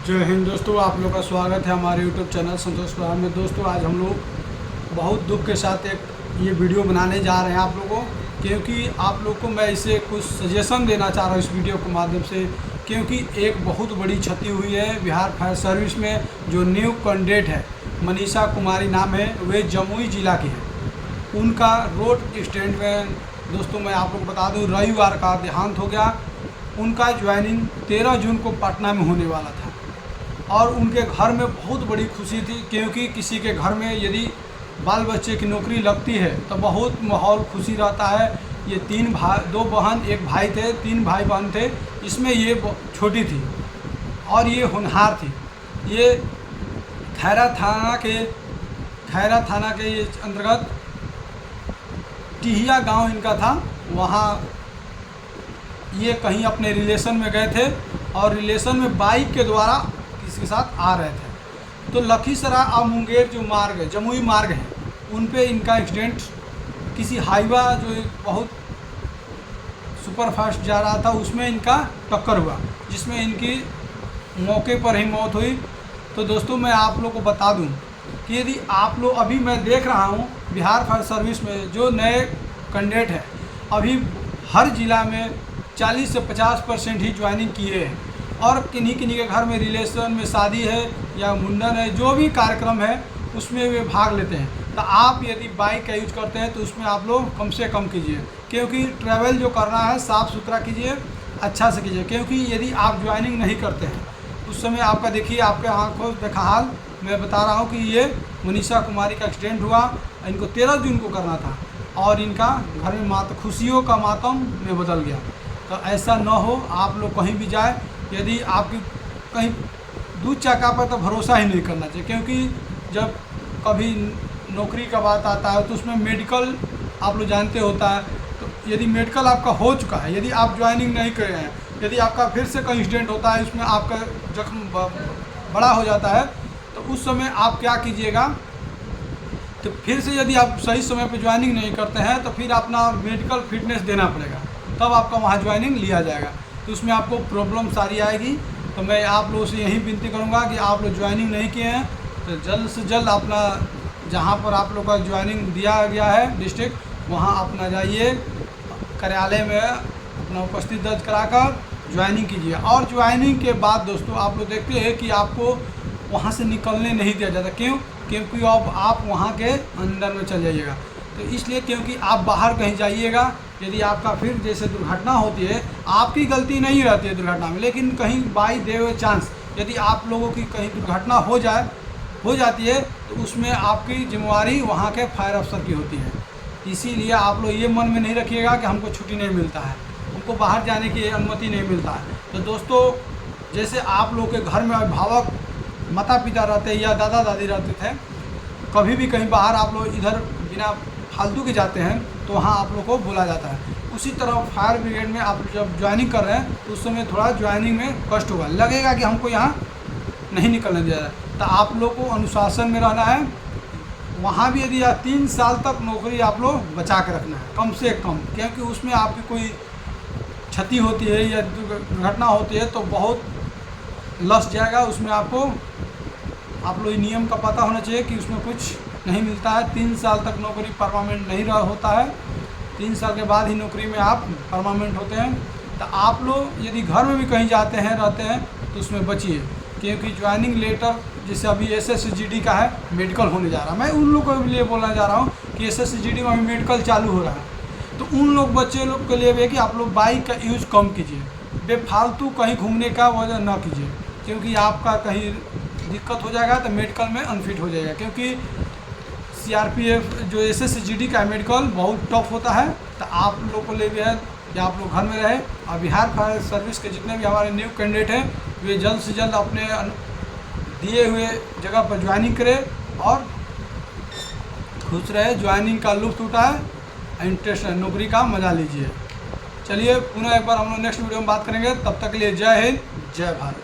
जय हिंद दोस्तों, आप लोग का स्वागत है हमारे यूट्यूब चैनल संतोष प्रधान में। दोस्तों आज हम लोग बहुत दुख के साथ एक ये वीडियो बनाने जा रहे हैं आप लोगों को, क्योंकि आप लोग को मैं इसे कुछ सजेशन देना चाह रहा हूँ इस वीडियो के माध्यम से। क्योंकि एक बहुत बड़ी क्षति हुई है बिहार फायर सर्विस में। जो न्यू कैंडिडेट है मनीषा कुमारी नाम है, वे जमुई जिला की है। उनका रोड एक्सीडेंट में दोस्तों मैं आप लोग को बता दूं रविवार का देहांत हो गया। उनका ज्वाइनिंग 13 जून को पटना में होने वाला था और उनके घर में बहुत बड़ी खुशी थी, क्योंकि किसी के घर में यदि बाल बच्चे की नौकरी लगती है तो बहुत माहौल खुशी रहता है। ये दो बहन एक भाई थे, 3 भाई बहन थे, इसमें ये छोटी थी और ये होनहार थी। ये खैरा थाना के ये अंतर्गत टिहिया गांव इनका था। वहाँ ये कहीं अपने रिलेशन में गए थे और रिलेशन में बाइक के द्वारा किसी साथ आ रहे थे, तो लखीसराय और मुंगेर जो मार्ग है, जमुई मार्ग है, उन पे इनका एक्सीडेंट किसी हाईवा जो बहुत सुपर फास्ट जा रहा था उसमें इनका टक्कर हुआ, जिसमें इनकी मौके पर ही मौत हुई। तो दोस्तों मैं आप लोग को बता दूं कि यदि आप लोग अभी मैं देख रहा हूं बिहार फायर सर्विस में जो नए कैंडिडेट है, अभी हर ज़िला में 40 से 50% ही ज्वाइनिंग किए हैं और किन्हीं के घर में रिलेशन में शादी है या मुंडन है, जो भी कार्यक्रम है उसमें वे भाग लेते हैं। तो आप यदि बाइक का यूज करते हैं तो उसमें आप लोग कम से कम कीजिए, क्योंकि ट्रैवल जो करना है साफ़ सुथरा कीजिए, अच्छा से कीजिए। क्योंकि यदि आप ज्वाइनिंग नहीं करते हैं उस समय आपका देखिए आपके आँखों देखा हाल मैं बता रहा हूँ कि ये मनीषा कुमारी का एक्सीडेंट हुआ, इनको 13 जून को करना था और इनका घर में खुशियों का मातम में बदल गया। तो ऐसा न हो, आप लोग कहीं भी जाए यदि आपकी कहीं दूध चक्का पर तो भरोसा ही नहीं करना चाहिए, क्योंकि जब कभी नौकरी का बात आता है तो उसमें मेडिकल आप लोग जानते होता है। तो यदि मेडिकल आपका हो चुका है, यदि आप ज्वाइनिंग नहीं करे हैं, यदि आपका फिर से कहीं एक्सीडेंट होता है, उसमें आपका जख्म बड़ा हो जाता है, तो उस समय आप क्या कीजिएगा, तो फिर से यदि आप सही समय पर ज्वाइनिंग नहीं करते हैं तो फिर अपना मेडिकल फिटनेस देना पड़ेगा, तब आपका वहाँ ज्वाइनिंग लिया जाएगा। तो उसमें आपको प्रॉब्लम सारी आएगी। तो मैं आप लोगों से यही विनती करूँगा कि आप लोग ज्वाइनिंग नहीं किए हैं तो जल्द से जल्द अपना जहाँ पर आप लोग का ज्वाइनिंग दिया गया है डिस्ट्रिक्ट, वहाँ अपना जाइए कार्यालय में अपना उपस्थित दर्ज कराकर ज्वाइनिंग कीजिए। और ज्वाइनिंग के बाद दोस्तों आप लोग देखते हैं कि आपको वहाँ से निकलने नहीं दिया जाता। क्यों? क्योंकि अब आप वहाँ के अंदर में चल जाइएगा। तो इसलिए क्योंकि आप बाहर कहीं जाइएगा, यदि आपका फिर जैसे दुर्घटना होती है, आपकी गलती नहीं रहती है दुर्घटना में, लेकिन कहीं बाई वे चांस यदि आप लोगों की कहीं दुर्घटना हो जाती है तो उसमें आपकी जिम्मेवारी वहाँ के फायर अफसर की होती है। इसीलिए आप लोग ये मन में नहीं रखिएगा कि हमको छुट्टी नहीं मिलता है, हमको बाहर जाने की अनुमति नहीं मिलता है। तो दोस्तों जैसे आप लोग के घर में अभिभावक माता पिता रहते या दादा दादी रहते थे, कभी भी कहीं बाहर आप लोग इधर बिना फालतू के जाते हैं तो वहाँ आप लोग को बोला जाता है। उसी तरह फायर ब्रिगेड में आप जब ज्वाइनिंग कर रहे हैं तो उस समय थोड़ा ज्वाइनिंग में कष्ट होगा, लगेगा कि हमको यहाँ नहीं निकलने दिया जाए। तो आप लोग को अनुशासन में रहना है। वहाँ भी यदि 3 साल तक नौकरी आप लोग बचा के रखना है कम से कम, क्योंकि उसमें आपकी कोई क्षति होती है या दुर्घटना होती है तो बहुत लस जाएगा। उसमें आप लोग नियम का पता होना चाहिए कि उसमें कुछ नहीं मिलता है। 3 साल तक नौकरी परमानेंट नहीं होता है, 3 साल के बाद ही नौकरी में आप परमानेंट होते हैं। तो आप लोग यदि घर में भी कहीं जाते हैं रहते हैं तो उसमें बचिए, क्योंकि ज्वाइनिंग लेटर जैसे अभी SSGD का है, मेडिकल होने जा रहा है। मैं उन लोगों के लिए बोलना चाह रहा हूँ कि SSGD में अभी मेडिकल चालू हो रहा है, तो उन लोग बच्चे लोग के लिए भी है कि आप लोग बाइक का यूज़ कम कीजिए, बेफालतू कहीं घूमने का वजह ना कीजिए, क्योंकि आपका कहीं दिक्कत हो जाएगा तो मेडिकल में अनफिट हो जाएगा। क्योंकि CRPF जो SSGD का मेडिकल बहुत टफ होता है। तो आप लोग को लिए भी है कि आप लोग घर में रहे और बिहार फायर सर्विस के जितने भी हमारे न्यू कैंडिडेट हैं वे जल्द से जल्द अपने दिए हुए जगह पर ज्वाइनिंग करें और खुश रहे, ज्वाइनिंग का लुत्फ उठाए, इंटरेस्ट नौकरी का मजा लीजिए। चलिए पुनः एक बार हम लोग नेक्स्ट वीडियो में बात करेंगे, तब तक के लिए जय हिंद जय भारत।